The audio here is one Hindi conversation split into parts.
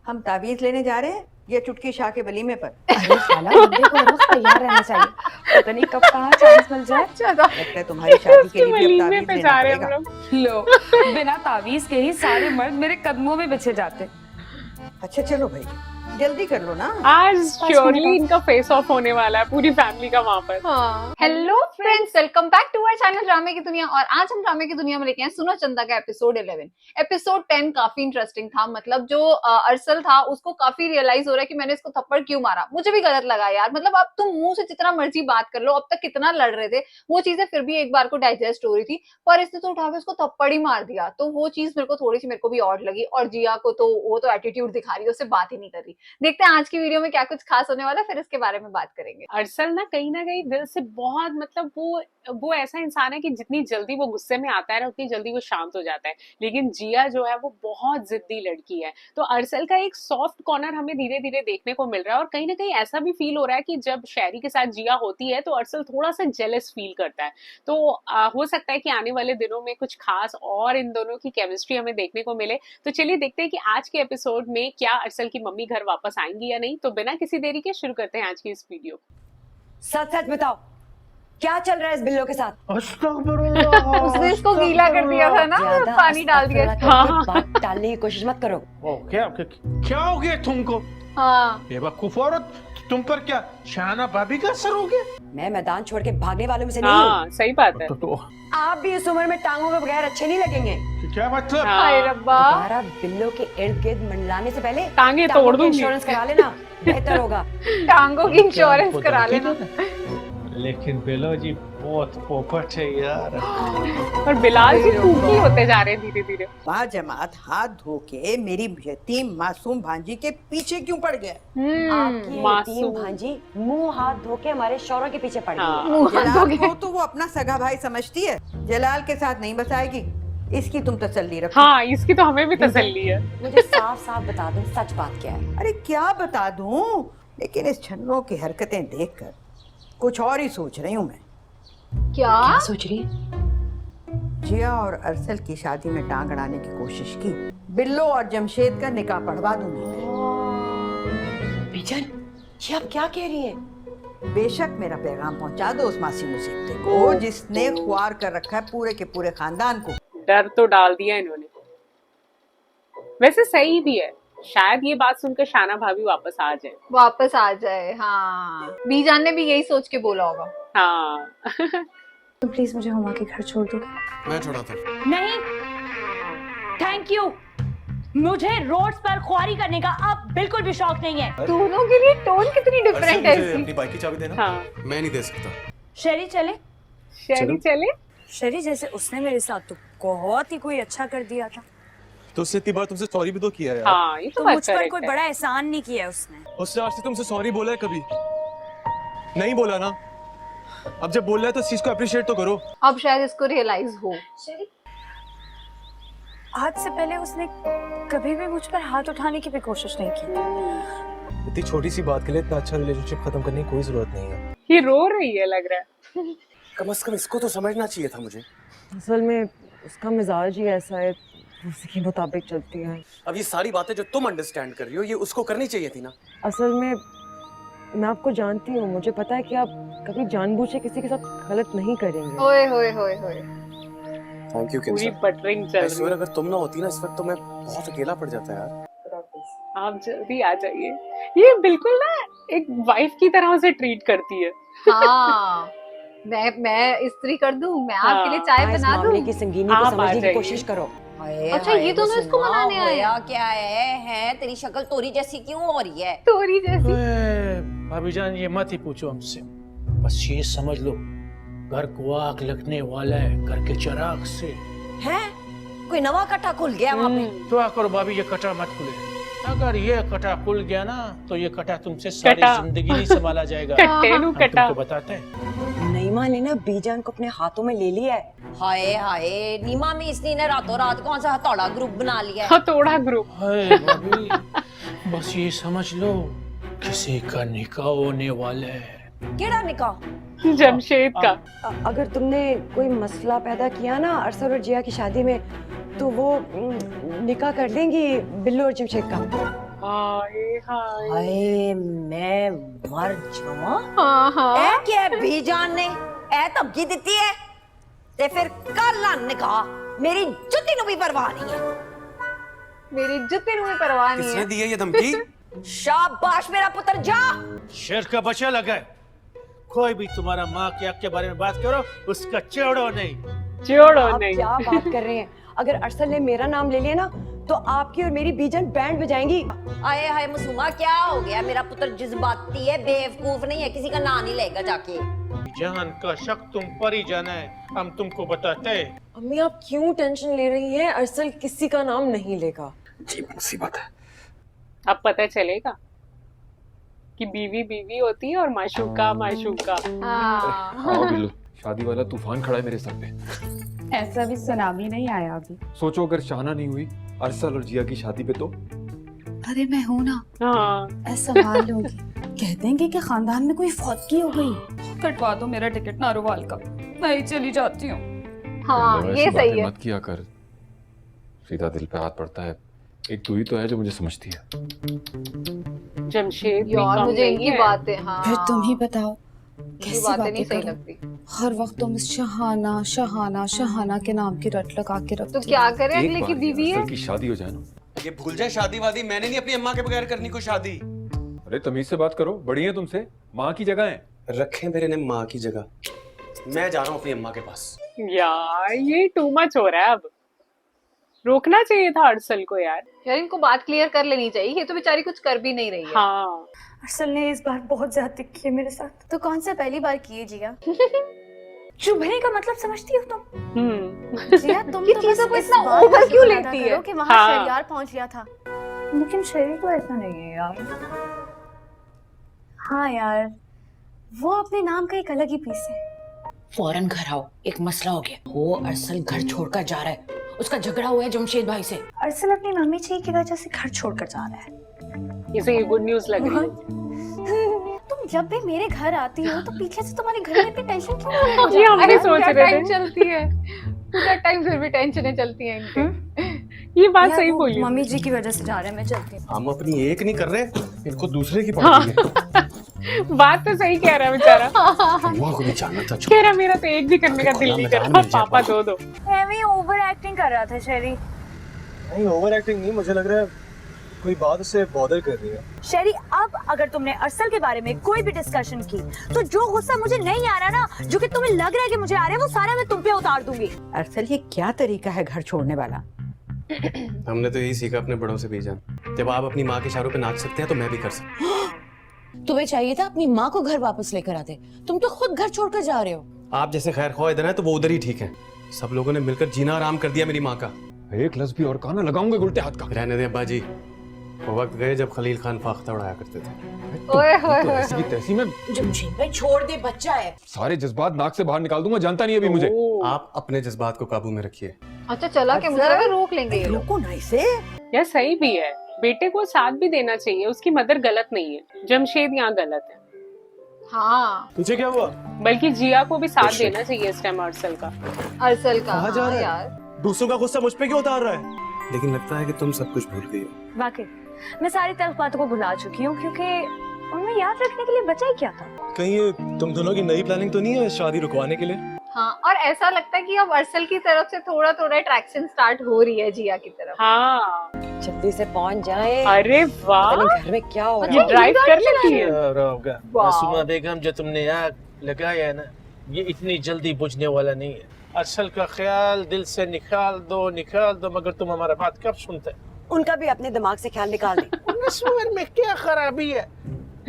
हम ताबीज लेने जा रहे हैं ये चुटकी शाह के वलीमे पर। अरे साला बंदे को हर वक्त तैयार रहना चाहिए, पता नहीं कब कहाँ चांस मिल जाए। लगता है तुम्हारी शादी के लिए भी अब वलीमे ताबीज पे लेना जा रहे हैं पड़ेगा। हम लोग। लो, बिना तावीज के ही सारे मर्द मेरे कदमों में बिछे जाते। अच्छा चलो भाई जल्दी कर लो ना। आज श्योरली इनका फेस ऑफ होने वाला है पूरी फैमिली का वहां पर। Hello friends, welcome back to our channel ड्रामे की दुनिया। और आज हम ड्रामे की दुनिया में लेके आए सुनो चंदा का एपिसोड 11। एपिसोड 10 काफी इंटरेस्टिंग था। मतलब जो अरसल था उसको काफी रियलाइज हो रहा है कि मैंने इसको थप्पड़ क्यों मारा। मुझे भी गलत लगा यार। मतलब अब तुम मुंह से जितना मर्जी बात कर लो, अब तक कितना लड़ रहे थे, वो चीजें फिर भी एक बार को डाइजेस्ट हो रही थी, पर इसने तो उठा के उसको थप्पड़ ही मार दिया। तो वो चीज मेरे को भी ऑड लगी। और जिया को तो वो तो एटीट्यूड दिखा रही है, उससे बात ही नहीं कर रही। देखते हैं आज की वीडियो में क्या कुछ खास होने वाला है, फिर इसके बारे में बात करेंगे। अरसल ना कहीं दिल से बहुत, मतलब वो ऐसा इंसान है कि जितनी जल्दी वो गुस्से में आता है ना उतनी जल्दी वो शांत हो जाता है। लेकिन जिया जो है वो बहुत जिद्दी लड़की है। तो अरसल का एक सॉफ्ट कॉर्नर हमें धीरे धीरे देखने को मिल रहा है। और कहीं ना कहीं ऐसा भी फील हो रहा है कि जब शहरी के साथ जिया होती है तो अरसल थोड़ा सा जेलस फील करता है। तो हो सकता है कि आने वाले दिनों में कुछ खास और इन दोनों की केमिस्ट्री हमें देखने को मिले। तो चलिए देखते हैं कि आज के एपिसोड में क्या अरसल की मम्मी घर वापस आएंगी या नहीं। तो बिना किसी देरी के शुरू करते हैं आज की इस वीडियो। सच सच बताओ, क्या चल रहा है इस बिल्लो के साथ? उसने इसको गीला कर दिया था ना, ज्यादा पानी डाल दिया। हाँ। बात टालने की कोशिश मत करो। क्या हो गया तुमको? हाँ, बेवकूफ औरत, तुम पर क्या शाना भाभी का असर हो गया? मैं मैदान छोड़ के भागने वालों में से नहीं हाँ हूँ। सही बात है। तो आप भी इस उम्र में टांगों के बगैर अच्छे नहीं लगेंगे। क्या मतलब? हाँ। हाय रब्बा। तुम्हारा बिल्लो के इर्द गिर्द मंडलाने से पहले टांगे टांगों तोड़ की दूंगी। इंश्योरेंस करा लेना, बेहतर होगा। टांगों की इंश्योरेंस करा लेना। लेकिन बेलो जी बहुत पोपट है यार। और बिलाल जी टूटी होते जा रहे हैं धीरे धीरे। बा जमात हाथ धो के मेरी यतीम मासूम भांजी के पीछे क्यों पड़ गया? आपकी मासूम। यतीम भांजी मुंह हाथ धो के हमारे शौहरों के पीछे पड़ गई है। हाँ। जलाल को तो वो अपना सगा भाई समझती है, जलाल के साथ नहीं बसाएगी। इसकी तुम तसल्ली रखो। हाँ इसकी तो हमें भी तसल्ली है। मुझे साफ साफ बता दो सच बात क्या है। अरे क्या बता दूं, लेकिन इस छन्नों की हरकतें देखकर कुछ और ही सोच रही हूँ मैं। क्या? क्या सोच रही है? जिया और अरसल की शादी में टांग अड़ाने की कोशिश की, बिल्लो और जमशेद का निकाह पढ़वा दूंगी। बिजन, ये आप क्या कह रही है? बेशक मेरा पैगाम पहुंचा दो उस मासी मुसीबते को जिसने ख्वार कर रखा है पूरे के पूरे खानदान को। डर तो डाल दिया इन्होंने। वैसे सही भी है, शायद ये बात सुनकर शाना भाभी वापस आ जाए। वापस आ जाए। हाँ, बीजान ने भी यही सोच के बोला होगा। हाँ तो प्लीज मुझे हुमा के घर छोड़ दो। मैं छोड़ाता हूँ। नहीं, थैंक यू। मुझे रोड्स पर ख्वारी करने का अब बिल्कुल भी शौक नहीं है। दोनों के लिए टोन कितनी डिफरेंट है मुझे इसकी। अपनी बाइक की चाबी देना। हाँ मैं नहीं दे सकता। शरी चले। शहरी चले। शरी जैसे उसने मेरे साथ तो बहुत ही कोई अच्छा कर दिया था, तो उसने इतनी बार तुमसे सॉरी भी तो किया है यार। हाँ ये तो तो बात मुझ पर correct कोई है। बड़ा एहसान नहीं किया उसने। उसने आज से तुमसे सॉरी बोला है कभी? नहीं बोला ना। अब जब बोल रहा है तो इस चीज को अप्रिशिएट तो करो। अब शायद इसको रियलाइज हो। आज से पहले उसने कभी भी मुझ पर हाथ उठाने की भी कोशिश नहीं की। इतनी छोटी सी बात के लिए इतना अच्छा रिलेशनशिप खत्म करने की कोई जरूरत नहीं है। ये रो रही है लग रहा है। कम से कम इसको तो समझना चाहिए था मुझे। असल में उसका मिजाज ही ऐसा है, उसी के मुताबिक चलती है। अब ये सारी बातें जो तुम अंडरस्टैंड कर रही हो ये उसको करनी चाहिए थी ना। असल में मैं आपको जानती हूँ, मुझे पता है कि आप कभी जानबूझ के किसी के साथ गलत नहीं करेंगे। ओए होए होए होए। थैंक यू पूरी बटरिंग चल रही है। अगर तुम ना होती ना इस वक्त तो मैं बहुत अकेला पड़ जाता यार। आप जल्दी आ जाइए। ये बिल्कुल ना एक वाइफ की तरह उसे ट्रीट करती है। हाँ, मैं इस्त्री कर दूं, मैं आपके लिए चाय हाँ, इस बना मामले दूं। की संगीनी आप को आ समझने की जाइए। कोशिश करो। अच्छा, ये दोनों इसको मनाने आए हैं। क्या है तेरी शक्ल तोरी जैसी क्यों हो रही है? तोरी जैसी। भाभी जान ये मत ही पूछो हमसे, बस ये समझ लो घर को आग लगने वाला है घर के चिराग से। हैं? कोई नवा कट्टा खुल गया वहाँ पे? दुआ करो भाभी ये कटा मत खुले। अगर ये कटा खुल गया ना तो ये कटा तुमसे सारी कटा। जिंदगी नहीं संभाला जाएगा। कट्टे नु हम कटा। तुमको बताते हैं। नईमा ने ना बीजान को अपने हाथों में ले लिया है। हाय हाय, नीमा में इसने ने रातों रात कौन सा हथौड़ा ग्रुप बना लिया है? हथौड़ा ग्रुप। हाय भाभी बस ये समझ लो किसी का निकाह होने वाला है। केड़ा निकाह? जमशेद का। अगर तुमने कोई मसला पैदा किया ना अरसल और जिया की शादी में, तो वो निकाह कर देंगी बिल्लो और जमशेद का। हाय हाय हाय मैं मर जावां हाँ हाँ ए क्या बीजान ने ए धमकी दी है ते फिर कर ला निकाह मेरी जुत्ती नु भी परवाह नहीं है मेरी जुत्ती नु भी परवाह नहीं किसने है। दी है ये धमकी? शाबाश मेरा पुत्र जा शेर का बच्चा लगा है। कोई भी तुम्हारा माँ के हक के बारे में बात करो, उसका छोड़ो नहीं। जोड़ो आप नहीं। क्या बात कर रहे हैं? अगर अरसल ने मेरा नाम ले लिया ना तो आपकी और मेरी बीजन बैंड बजाएंगी। आए हाय मासूमा क्या हो गया मेरा पुत्र जज्बाती है बेवकूफ नहीं है किसी का नाम नहीं लेगा जाके जहान का शक तुम पर ही जाना है, हम तुमको बताते हैं। अम्मी आप क्यों टेंशन ले रही हैं? अरसल किसी का नाम नहीं लेगा। जी मुसीबत है। अब पता चलेगा कि बीवी बीवी होती है और माशूका माशूका। हाँ हाँ बिल्लु, शादी वाला तूफान खड़ा है मेरे सर पे। ऐसा भी सुनामी नहीं आया अभी। सोचो अगर शाहना नहीं हुई अरसल और जिया की शादी पे तो अरे मैं हूँ ना, हाँ ऐसा संभाल लूंगी। कह देंगे कि खानदान में कोई फौतगी हो गई। कटवा दो मेरा टिकट नारोवाल का, मैं ही चली जाती हूँ। हाँ ऐसी ये सही बातें है। मत किया कर, सीधा दिल पे हाथ पड़ता है। एक तू ही तो है जो मुझे समझती है। जमशेद भी यार कम मुझे नहीं इनकी है। बातें हाँ फिर तुम ही बताओ ये कैसी बातें बातें नहीं सही करूं? लगती। हर वक्त तुम इस शहाना शहाना शहाना के नाम की रट लगा के तो रखती क्या करे एक अगले की बार बीवी है। अरसल की शादी हो जाए ना। ये भूल जाए शादी वादी, मैंने नहीं अपनी अम्मा के बगैर करनी कोई शादी। अरे तमीज से बात करो, बड़ी है तुमसे, माँ की जगह है। रखे मेरे ने माँ की जगह। मैं जा रहा हूँ अपनी अम्मा के पास। यार ये टू मच हो रहा है। अब रोकना चाहिए था अरसल को यार। यार इनको बात क्लियर कर लेनी चाहिए, ये तो बेचारी कुछ कर भी नहीं रही है। हाँ अरसल ने इस बार बहुत ज्यादा की है मेरे साथ। तो कौन सा पहली बार की है जिया? चुभने का मतलब समझती हो तुम? जिया तुम ये तो चीज़ों बस को इस इतना बात over का क्यों शुक्र लेती अदा है? करो कि वहाँ हाँ। शरियार पहुँच गया था, लेकिन शरीर तो ऐसा नहीं है यार। हाँ यार, वो अपने नाम का एक अलग ही पीस है। फौरन घर आओ, एक मसला हो गया। वो अरसल घर छोड़कर जा रहा है, उसका झगड़ा हुआ है जमशेद भाई से। अरसल अपनी मम्मी जी की वजह से घर छोड़कर जा रहा है। इसे ये गुड न्यूज लग रही है। तुम जब भी मेरे घर आती हो तो पीछे से तुम्हारे घर में इतनी टेंशन क्यों हो जाती ये है? हम भी सोच पूरा रहे टाइम थे। चलती है, पूरा टाइम फिर भी टेंशनें चलती हैं इनके। ये बात यार, सही वो बोली। मम्मी जी की वजह से जा रहे हैं, मैं चलती हूँ। हम अपनी एक नहीं कर रहे, इनको दूसरे की पार्टी है। बात तो सही कह रहा है बेचारा। अम्मा को भी जानना था। कह रहा मेरा तो एक भी करने का दिल नहीं कर रहा। पापा दो एवी ओवर एक्टिंग कर रहा था शेरी। नहीं ओवर एक्टिंग नहीं, मुझे लग रहा है कोई बात उससे बॉदर कर रही है। शेरी, अब अगर तुमने अरसल के बारे में कोई भी डिस्कशन की तो जो गुस्सा मुझे नहीं आ रहा ना, जो कि तुम्हें लग रहा है कि मुझे आ रहा है, वो सारा मैं तुम पे उतार दूंगी। अरसल ये क्या तरीका है घर छोड़ने वाला? हमने तो यही सीखा अपने बड़ों से बीजान। जब आप अपनी माँ के इशारों पे नाच सकते हैं तो मैं भी कर सकता हूँ। तुम्हें चाहिए था अपनी माँ को घर वापस लेकर आते, तुम तो खुद घर छोड़कर जा रहे हो। आप जैसे खैर ख्वाह इधर है तो वो उधर ही ठीक है। सब लोगों ने मिलकर जीना आराम कर दिया मेरी माँ का। एक लफ्ज भी और कहा ना, लगाऊंगे उल्टे हाथ का। रहने दे अब्बा जी, वो वक्त गए जब खलील खान फाख्ता उड़ाया करते थे। ओए होए तो होए ऐसी की तैसी में जमशेद भाई छोड़ दे, बच्चा है। सारे जज्बात नाक से बाहर निकाल दूंगा, जानता नहीं अभी मुझे। आप अपने जज्बात को काबू में रखिए। अच्छा चला के मुझे लगा रोक लेंगे ये लोग। रुको ना इसे। यार सही भी है, बेटे को साथ भी देना चाहिए। उसकी मदर गलत नहीं है, जमशेद यहाँ गलत है। हाँ तुझे क्या हुआ? बल्कि जिया को भी साथ देना चाहिए इस टाइम अरसल का। अरसल का। कहाँ जा हाँ रहा है? यार दूसरों का गुस्सा मुझ पे क्यों उतार रहा है? लेकिन लगता है कि तुम सब कुछ भूल गई हो। वाकई मैं सारी तल्ख बातों को भुला चुकी हूँ, क्योंकि उनमें याद रखने के लिए बचा ही क्या था। कहीं ये तुम दोनों की नई प्लानिंग तो नहीं है शादी रुकवाने के लिए? हाँ, और ऐसा लगता है कि अब अरसल की तरफ से थोड़ा थोड़ा अट्रैक्शन स्टार्ट हो रही है जिया की तरफ। हाँ जल्दी से पहुंच जाए। अरे वाह, पता नहीं घर में क्या हो रहा ये है। ड्राइव कर लेती है। होगा मासूमा बेगम, जो तुमने आग लगाया है ना, ये इतनी जल्दी बुझने वाला नहीं है। अरसल का ख्याल दिल से निकाल दो, मगर तुम हमारा बात कब सुनते? उनका भी अपने दिमाग से ख्याल निकाल दे। नस्वार में क्या खराबी है?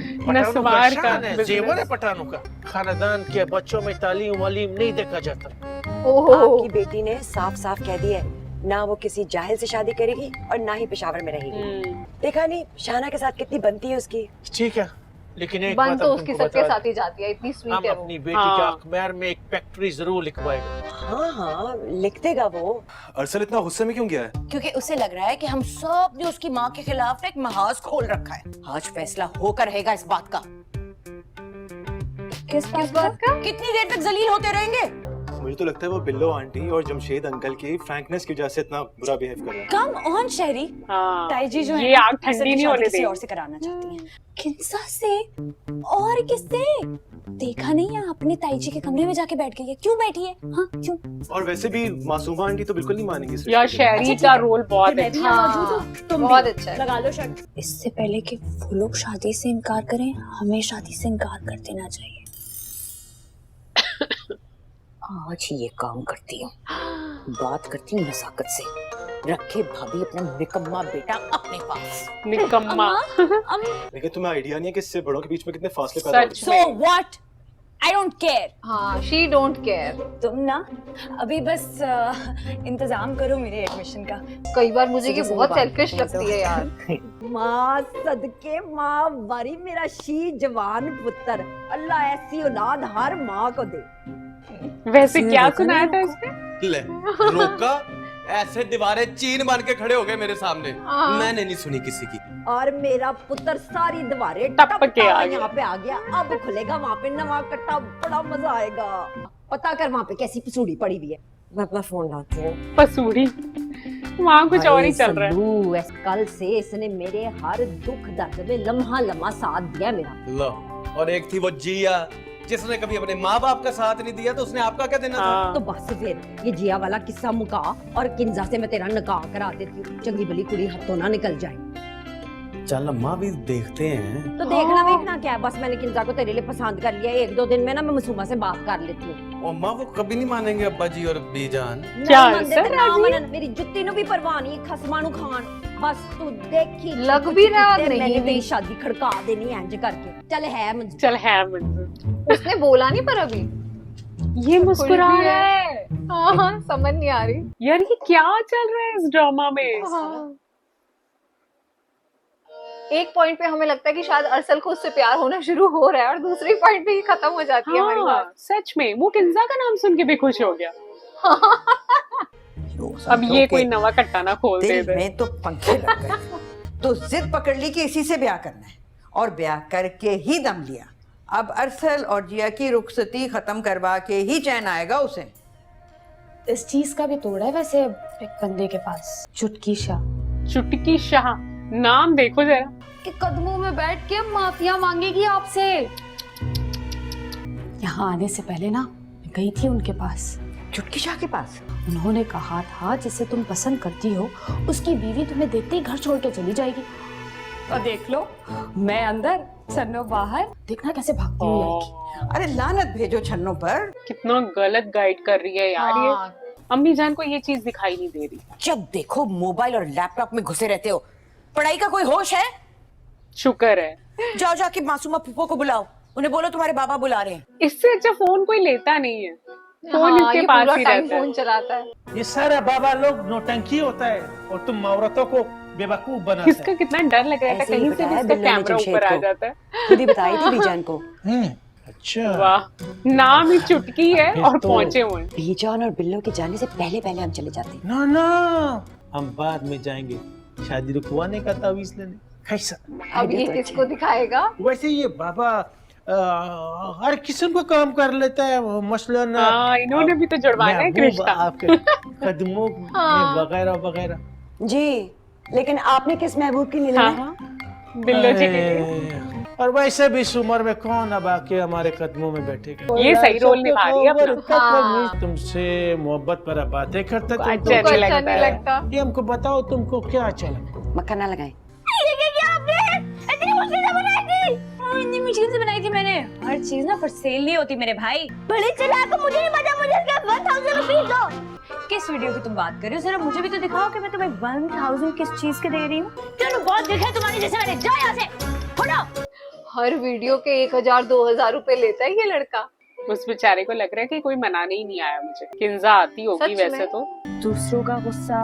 नस्वार का शान है, जेवर है पठानों का। खानदान के बच्चों में तालीम वालीम नहीं देखा जाता। ओहो आपकी बेटी ने साफ साफ कह दिया है, ना वो किसी जाहिल से शादी करेगी और ना ही पेशावर में रहेगी। देखा नहीं शाहना के साथ कितनी बनती है उसकी। ठीक है, लेकिन एक बन बात तो हम उसके तुमको सबके बता साथ ही जाती है, इतनी दें, स्वीट हम है वो। अपनी बेटी हाँ। के अखबार में एक फैक्ट्री जरूर लिखवाएगा। हाँ हाँ लिख देगा वो। अरसल इतना गुस्से में क्यों गया है? क्योंकि उसे लग रहा है कि हम सब ने उसकी माँ के खिलाफ एक महाज खोल रखा है। आज फैसला होकर रहेगा इस बात का। किस बात का? कितनी देर तक जलील होते रहेंगे? मुझे तो लगता है वो बिल्लो आंटी और जमशेद अंकल की फ्रैंकनेस की वजह से इतना बुरा बिहेव कर रहा है। कम ऑन शहरी। हाँ, ताई जो ये आग ठंडी नहीं होने किसी देगी। और से कराना चाहती हैं। किंसा से और किससे? देखा नहीं है आपने ताई जी के कमरे में जाके बैठ गई है। क्यों बैठी है? हाँ क्यों? और वैसे भी मासूमा आंटी तो बिल्कुल नहीं मानेंगी इस यार रिश्ते को। शहरी का रोल बहुत मैं भी अच्छा। यहाँ मौजूद हूँ, तुम बहुत भी। अच्छा है। लगा लो शर्ट। इससे पहले कि वो लोग शादी से इनकार करें, हमें शादी से इनकार कर देना चाहिए। आज ही ये काम करती हूँ, बात करती हूँ नजाकत से। रखे भाभी अपना निकम्मा बेटा अपने पास। निकम्मा। लेकिन तुम्हें आइडिया नहीं है कि इससे बड़ों के बीच में कितने फासले पैदा होते सच हैं। So what? I don't care. हाँ, she don't care. तुम ना अभी बस इंतजाम करो मेरे एडमिशन का। कई बार मुझे कि सुबह बहुत सुबह सेल्फिश बात लगती है यार। माँ सदके माँ वारी मेरा शी जवान पुत्र, अल्लाह ऐसी औलाद हर माँ को दे। वैसे क्या सुनाया था इसने? ले रोका, ऐसे दीवारें चीन बन के खड़े हो गए मेरे सामने। हाँ। मैंने नहीं सुनी किसी की। और मेरा पुत्र सारी दीवारें टप के आ गया। यहाँ पे आ गया। अब खुलेगा वहाँ पे नवा कट्टा, बड़ा मजा आएगा। पता कर वहाँ पे कैसी पसूड़ी पड़ी हुई है। मैं अपना फोन लाती हूँ। पसूड़ी। वहाँ कुछ और ही चल रहा है। सल्लू, कल से इसने मेरे हर दुख दर्द में लम्हा लम्हा साथ दिया मेरा। लो, और एक थी वो जिया जिसने कभी अपने माँ बाप का साथ नहीं दिया, तो उसने आपका क्या देना था? हाँ। तो बस फिर ये जिया वाला किस्सा मुका और किंजा से मैं तेरा निकाह करा देती हूँ। चंगी भली कुड़ी हाथों ना निकल जाए। चल अम्मा भी देखते हैं। तो देखना देखना क्या है, बस मैंने किंजा को तेरे लिए पसंद कर लिया। एक दो दिन में ना मैं मासूमा से बात कर लेती हूँ। अम्मा वो कभी नहीं मानेंगे अब्बा जी और बीजान। क्या नहीं मनदे सर ते ना राजी? मनन, मेरी जुत्ती नु भी परवाह नहीं, खसमा नु खान। बस तू देखी लग भी रहा मैंने नहीं तेरी भी। शादी खड़का देनी है इंज करके। चल है मंजूर। चल है मंजूर। उसने बोला नहीं पर अभी। ये मुस्कुरा खुल भी रहा है। है। हाँ, समझ नहीं आ रही। यार ये क्या चल रहा है इस ड्रामा में? हाँ। एक पॉइंट पे हमें लगता है कि शायद अरसल को उससे प्यार होना शुरू हो रहा है और दूसरी पॉइंट पे ही खत्म हो जाती है हमारी हाँ, बात। सच में वो किंजा का नाम सुन के भी खुश हो गया। अब ये कोई नवा कट्टा ना खोल दे दिल दे। में तो पंखे लग गए। तो जिद पकड़ ली कि इसी से ब्याह करना है और ब्याह करके ही दम लिया। अब अरसल और जिया की रुखसती खत्म करवा के ही चैन आएगा उसे। इस चीज का भी तोड़ा है वैसे एक बंदे के पास, चुटकी शाह। चुटकी शाह, नाम देखो जरा। के कदमों में बैठ के माफिया मांगेगी आपसे। यहाँ आने से पहले ना मैं गई थी उनके पास। चुटकी शाह के पास? उन्होंने कहा था जिसे तुम पसंद करती हो उसकी बीवी तुम्हें देखते ही घर छोड़ के चली जाएगी। और देख लो, मैं अंदर छन्नो बाहर, देखना कैसे भागती हुई आएगी। अरे लानत भेजो छन्नों पर। कितना गलत गाइड कर रही है यार ये। हाँ। अम्मी जान को ये चीज दिखाई नहीं दे रही। जब देखो मोबाइल और लैपटॉप में घुसे रहते हो, पढ़ाई का कोई होश है? शुक्र है। जाओ जाके मासूमा फूफो को बुलाओ, उन्हें बोलो तुम्हारे बाबा बुला रहे हैं। इससे अच्छा फोन कोई लेता नहीं है। फोन हाँ, इसके ये पास पूरा ही टाइम रहता है। फोन चलाता है। ये सारा बाबा लोग नौटंकी होता है और तुम औरतों को बेवकूफ बनाते इसका कितना डर लग रहा था ऐसे ही कहीं से भी बताया इसका बिल्लो ने कैमरा जमशेद ऊपर आ को। जाता है। खुद ही बताई थी बीजान को। हैं। अच्छा वाह, नाम ही चुटकी है फिर और तो- पहुंचे हुए हैं। बीजान और बिल्लो के जाने से पहले पहले हम चले जाते। ना ना, हम बाद में जाएंगे शादी रुकवाने का तावीज लेने। कैसा? अब ये किसको दिखाएगा? वैसे ये बाबा हर किस्म का काम कर लेता है, मसलन हाँ, इन्होंने भी तो जुड़वाना है महबूब रिश्ता। आपके कदमों हाँ। में वगैरह वगैरह। जी, लेकिन आपने किस महबूब की मिली हाँ, है? हाँ। बिल्लो जी के लिए। और वैसे भी इस उम्र में कौन अब आके हमारे कदमों में बैठेगा? ये सही रोल निभा रही है अपना। हाँ। तुमसे मोहब्बत पर बातें करता अच्छा तुम नहीं तो। अच्छा लगता नहीं है। लगता। ये हमको बताओ तुमको क्या अच्छा लगता? मक्खन ना लगाए। इतनी मुश्किल से बनाई थी मैंने। हर चीज ना फॉर सेल नहीं होती मेरे भाई। बड़े चालाक हो, मुझे नहीं पता, मुझे इसका 1000 रुपए दो। किस वीडियो की तुम बात कर रही हो? जरा मुझे भी तो दिखाओ कि मैं तुम्हें 1000 किस चीज के दे रही हूँ। चलो बहुत देखा तुम्हारे जैसे मैंने। जाओ यहाँ से, हटो। हर वीडियो के 1000-2000 रुपए लेता है ये लड़का। उस बेचारे को लग रहा है कि कोई मनाने ही नहीं आया मुझे। किंजा आती होगी सच वैसे में? तो। दूसरों का गुस्सा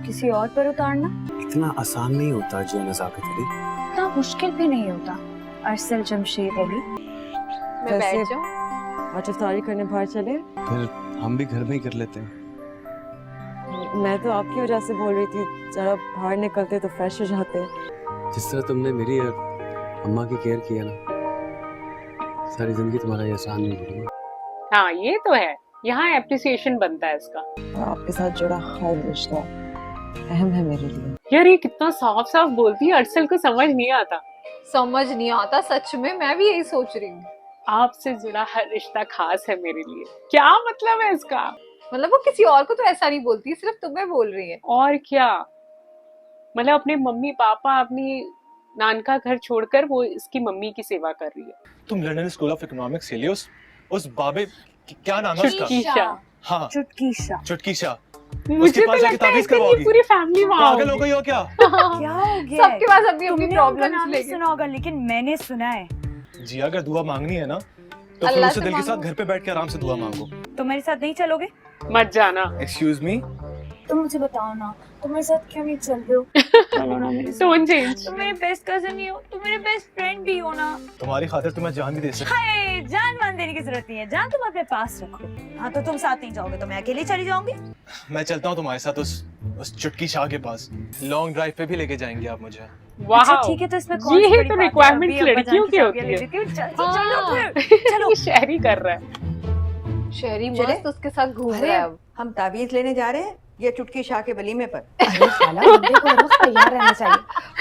किसी और पर उतारना इतना आसान नहीं होता जी नजाकत अली। इतना मुश्किल भी नहीं होता। अरसल जमशेद अली, मैं बैठ जाऊं? आज इफ्तारी करने बाहर चले। फिर हम भी घर में ही कर लेते हैं। मैं तो आपकी वजह से बोल रही थी, जरा बाहर निकलते तो फ्रेश हो जाते। जिस तरह तुमने मेरी और अम्मा की केयर किया ना, सारी जिंदगी तुम्हारा ये एहसान नहीं भूलूंगा। हाँ ये तो है। यहाँ एप्रिसिएशन बनता है इसका। आपके साथ जुड़ा हर रिश्ता अहम है मेरे लिए। यार ये कितना साफ साफ बोलती है, अर्सल को समझ नहीं आता। समझ नहीं आता सच में, मैं भी यही सोच रही हूँ। आपसे जुड़ा हर रिश्ता खास है मेरे लिए, क्या मतलब है इसका? मतलब वो किसी और को तो ऐसा नहीं बोलती, सिर्फ तुम्हें बोल रही है। और क्या, मतलब अपने मम्मी पापा, अपनी नानका घर छोड़कर वो इसकी मम्मी की सेवा कर रही है। तुम लंदन स्कूल ऑफ इकोनॉमिक्स से लिए उस बाबे क्या नाम है उसका? चुटकीशा। हाँ चुटकीशा। चुटकीशा। मुझे उसके तो पास जाके लगता है ताबीज़ कि ये करवाओगी। पूरी फैमिली वहाँ पागल हो होगी। गई हो क्या? क्या हो गया? सबके पास अपनी अपनी तुमने उनका प्रॉब्लम्स नाम नहीं लेके। सुना होगा, लेकिन मैंने सुना है। जी अगर दुआ मांगनी है ना तो फिर अल्लाह उसे से दिल के साथ मांगो। घर पे बैठ के आराम से दुआ मांगो। तो मेरे साथ नहीं चलोगे? मत जाना। एक्सक्यूज मी, तुम मुझे बताओ ना, तुम मेरे साथ क्यों नहीं चल रहे हो? चलो ना मेरे साथ। Tone change. तुम मेरे बेस्ट कजन ही हो, तुम मेरे बेस्ट फ्रेंड भी हो ना। तुम्हारी खातिर तो मैं जान भी दे सकता हाय, जान मान देने की जरूरत नहीं है, जान तुम अपने पास रखो। हाँ तो तुम साथ नहीं जाओगे तो मैं अकेली चली जाऊंगी। हूँ। मैं चलता हूँ तुम्हारे साथ उस चुटकी शाह के पास। लॉन्ग ड्राइव पे भी लेके जाएंगे आप मुझे। वाह, अच्छा ठीक है, तो इसमें कौन सी ये बड़ी तो बात है? रिक्वायरमेंट अभी अब्बा लड़कियों जान की चाबियां होती ले है। लेती हूँ। जल्दी हाँ। चलो फिर, चलो। ये शायरी कर रहा है। शहरी चले? मस्त उसके साथ घूम अरे रहा है अब। हम ताबीज लेने जा रहे हैं ये चुटकी शाह के वलीमे पर। अरे साला, बंदे को हर वक्त तैयार रहना चाहिए,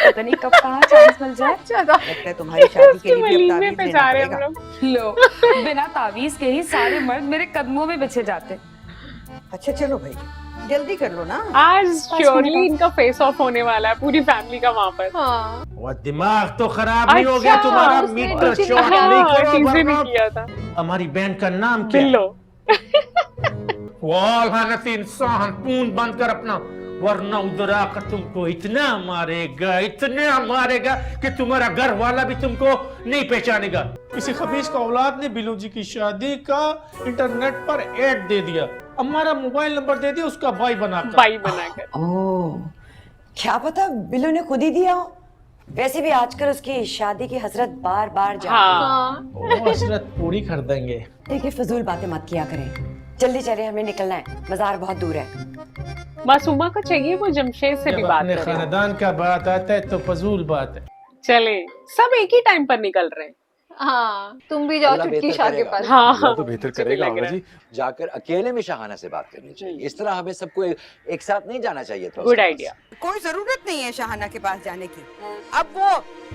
पता नहीं कब कहाँ चांस मिल जाए। लगता है तुम्हारी शादी के लिए भी अब वलीमे ताबीज पे लेना जा रहे हैं पड़ेगा। हम लोग। लो, बिना तावीज के ही सारे मर्द मेरे कदमों में बिछे जाते। अच्छा चलो भाई, जल्दी कर लो ना। आज श्योरली इनका फेस ऑफ होने वाला है पूरी फैमिली का वहाँ पर। हाँ वो दिमाग तो खराब नहीं हो गया अच्छा, तुम्हारा? उसने मीटर नीचे शॉट लिखा नहीं हाँ, करो टीजर वरना नहीं किया था। हमारी बहन का नाम क्या है? बिल्लो। वाल हनत इंसान पून बंद कर अपना, वरना उधर आकर तुमको इतना मारेगा कि तुम्हारा घर वाला भी तुमको नहीं पहचानेगा। किसी खबीज का औलाद ने बिल्लो जी की शादी का इंटरनेट पर ऐड दे दिया, हमारा मोबाइल नंबर दे दिया उसका भाई बनाकर। बाई बनाकर। ओह, क्या पता बिल्लू ने खुद ही दिया हो। वैसे भी आजकल उसकी शादी की हसरत बार बार जाती है। हाँ। वो हसरत पूरी कर देंगे। देखिए फजूल बातें मत किया करें, जल्दी चले, हमें निकलना है, मजार बहुत दूर है। मासूमा को चाहिए वो जमशेद से भी जब बात अपने करे। खानदान का बात आता है तो फजूल बात है। चले, सब एक ही टाइम पर निकल रहे हैं। हाँ, तुम भी जाओ अल्लाह चुटकी बेहतर शाह के करेगा। पास। हाँ, अल्लाह तो बेहतर मुझे भी करेगा लग आगा रहा है। जी। जाकर अकेले में शाहाना से बात करनी चाहिए, इस तरह हमें सबको एक साथ नहीं जाना चाहिए था। Good idea. कोई जरूरत नहीं है शाहाना के पास जाने की, अब वो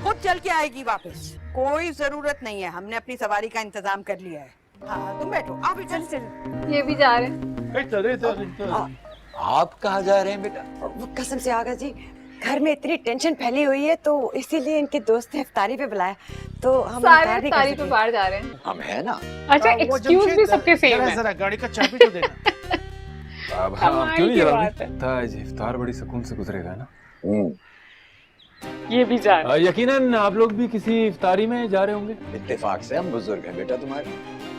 खुद चल के आएगी वापस। कोई जरूरत नहीं है, हमने अपनी सवारी का इंतजाम कर लिया है। हाँ तुम बैठो, आओ भी चल चल। ये भी जा रहे हैं। इधर आप कहाँ जा रहे हैं बेटा? वो कसम से आगा जी, घर में इतनी टेंशन फैली हुई है तो इसीलिए इनके दोस्त ने इफ्तारी पे बुलाया, तो हम सारे इफ्तार नहीं कर तारी पे सके। बाहर जा रहे हैं। हम है ना। अच्छा, एक्सक्यूज भी सबके सेम है। जरा गाड़ी का चाबी तो देना। अब कमाल क्यों नहीं की जा बात है। रहा? आज इफ्तार बड़ी सुकून से गुजरेगा ना। ये भी जा रहे हैं। यकीनन आप लोग भी किसी इफ्तारी में जा रहे होंगे। इत्तेफाक से हम बुजुर्ग हैं बेटा, तुम्हारे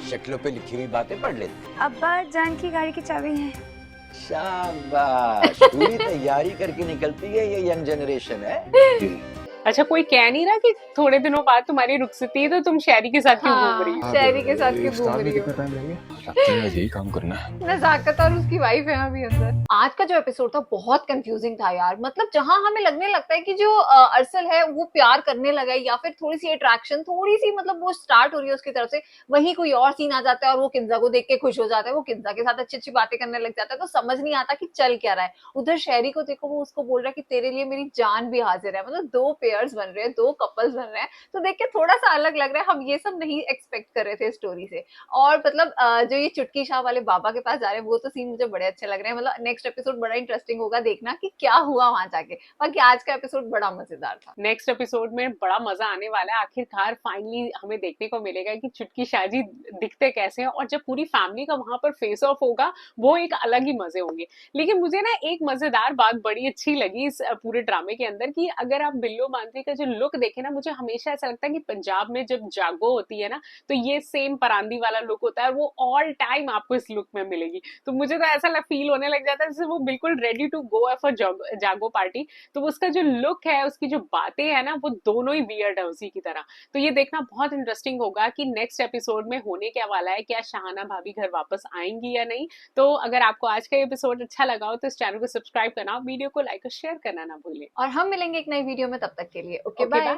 शक्लों पे लिखी हुई बातें पढ़ लेते हैं। अब्बा जान की गाड़ी की चाबी है। शाबाश, पूरी तैयारी करके निकलती है ये यंग जनरेशन है। अच्छा, कोई कह नहीं रहा कि थोड़े दिनों बाद तुम्हारी रुखसती है तो तुम शहरी के साथ क्यों घूम रही हो? शहरी के साथ क्यों इफ्तार घूम में रही हो? कितना टाइम लगेगा? लगता है आज यही काम करना है। नजाकत और उसकी वाइफ है अभी अंदर। आज का जो एपिसोड था बहुत कंफ्यूजिंग था यार। मतलब जहां हमें लगने लगता है कि जो अरसल है वो प्यार करने लगा है या फिर थोड़ी सी अट्रैक्शन, थोड़ी सी मतलब वो स्टार्ट हो रही है उसकी तरफ से, वहीं कोई और सीन आ जाता है और वो किंजा को देख के खुश हो जाता है, वो किंजा के साथ अच्छी अच्छी बातें करने लग जाता है, तो समझ नहीं आता कि चल क्या रहा है। उधर शहरी को देखो, वो उसको बोल रहा है कि तेरे लिए मेरी जान भी हाजिर है। मतलब दो पेयर्स बन रहे हैं, दो कपल्स बन रहे हैं, तो देख के थोड़ा सा अलग लग रहा है। हम ये सब नहीं एक्सपेक्ट कर रहे थे स्टोरी से। और मतलब जो ये चुटकी शाह वाले बाबा के पास जा रहे हैं वो तो सीन मुझे बड़े अच्छे लग रहे हैं। मतलब नेक्स्ट एपिसोड बड़ा इंटरेस्टिंग होगा, देखना कि क्या हुआ वहां जाके। बाकी आज का एपिसोड बड़ा मजेदार था। नेक्स्ट एपिसोड में बड़ा मजा आने वाला है। आखिरकार फाइनली हमें देखने को मिलेगा कि चुटकी शाह जी दिखते कैसे हैं, और जब पूरी फैमिली का वहां पर फेस ऑफ होगा वो एक अलग ही मजे होंगे। लेकिन मुझे ना एक मजेदार बात बड़ी अच्छी लगी इस पूरे ड्रामे के अंदर, कि अगर आप बिल्लो मांत्री का जो लुक देखें ना, मुझे हमेशा ऐसा लगता है कि पंजाब में जब जागो होती है ना तो ये सेम परांदी वाला लुक होता है, वो ऑल टाइम आपको इस लुक में मिलेगी। तो मुझे तो ऐसा फील होने लग जाता है जैसे वो बिल्कुल रेडी टू गो फॉर जागो पार्टी। तो उसका जो लुक है, उसकी जो बातें है ना, वो दोनों ही वियर्ड है उसी की तरह। तो ये देखना बहुत इंटरेस्टिंग होगा कि नेक्स्ट एपिसोड में होने क्या वाला है, क्या शाहाना भाभी घर वापस आएंगी या नहीं। तो अगर आपको आज का एपिसोड अच्छा लगा हो तो इस चैनल को सब्सक्राइब करना, वीडियो को लाइक और शेयर करना ना भूलें। और हम मिलेंगे एक नई वीडियो में, तब तक के लिए ओके Okay, बाय। bye.